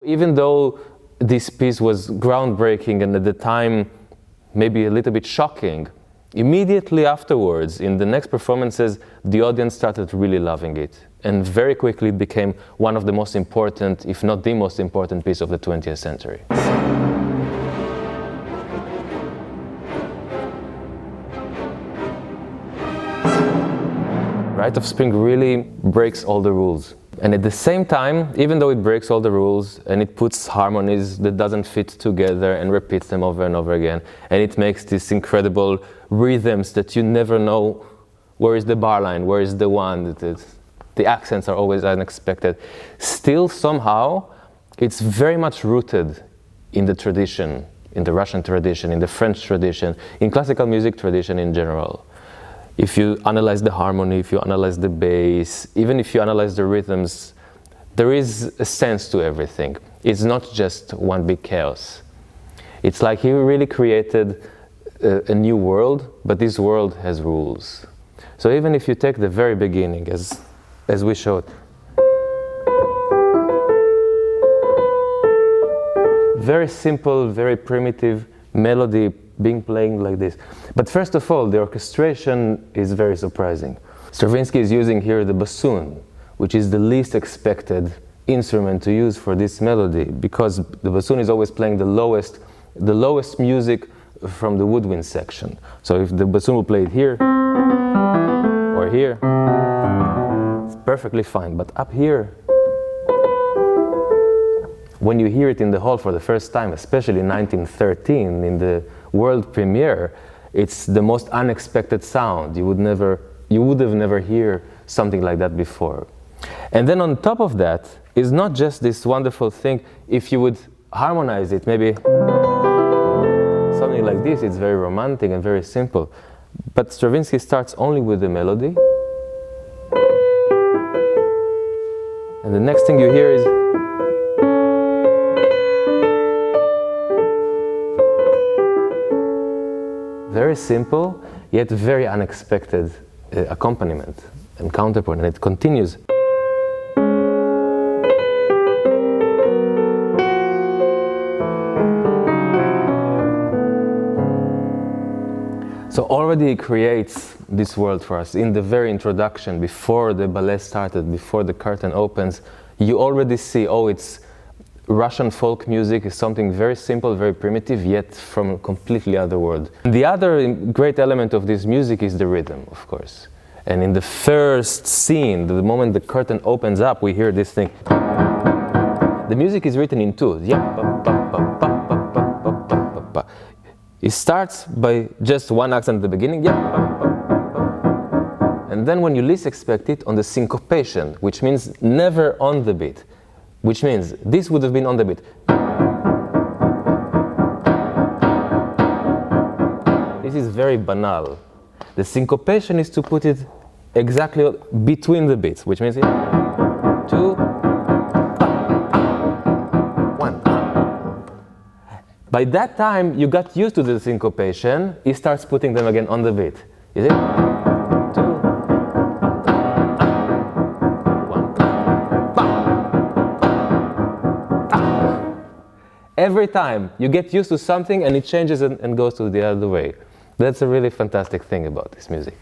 Even though this piece was groundbreaking and at the time maybe a little bit shocking, immediately afterwards, in the next performances, the audience started really loving it. And very quickly it became one of the most important, if not the most important piece of the 20th century. Rite of Spring really breaks all the rules. And at the same time, even though it breaks all the rules and it puts harmonies that doesn't fit together and repeats them over and over again, and it makes these incredible rhythms that you never know where is the bar line, where is the one, the accents are always unexpected. Still, somehow, it's very much rooted in the tradition, in the Russian tradition, in the French tradition, in classical music tradition in general. If you analyze the harmony, if you analyze the bass, even if you analyze the rhythms, there is a sense to everything. It's not just one big chaos. It's like he really created a new world, but this world has rules. So even if you take the very beginning, as we showed, very simple, very primitive melody being playing like this. But first of all, the orchestration is very surprising. Stravinsky is using here the bassoon, which is the least expected instrument to use for this melody, because the bassoon is always playing the lowest music from the woodwind section. So if the bassoon will play it here or here, it's perfectly fine. But up here, when you hear it in the hall for the first time, especially in 1913, in the world premiere, it's the most unexpected sound. You would have never heard something like that before. And then on top of that is not just this wonderful thing. If you would harmonize it, maybe something like this, it's very romantic and very simple. But Stravinsky starts only with the melody. And the next thing you hear is very simple, yet very unexpected accompaniment and counterpoint, and it continues. So already he creates this world for us. In the very introduction, before the ballet started, before the curtain opens, you already see, oh, it's Russian folk music is something very simple, very primitive, yet from a completely other world. The other great element of this music is the rhythm, of course. And in the first scene, the moment the curtain opens up, we hear this thing. The music is written in two. It starts by just one accent at the beginning. And then when you least expect it, on the syncopation, which means never on the beat. Which means this would have been on the beat. This is very banal. The syncopation is to put it exactly between the beats, which means 2, 1. By that time, you got used to the syncopation. He starts putting them again on the beat. Is it? 2. Every time you get used to something and it changes and goes to the other way. That's a really fantastic thing about this music.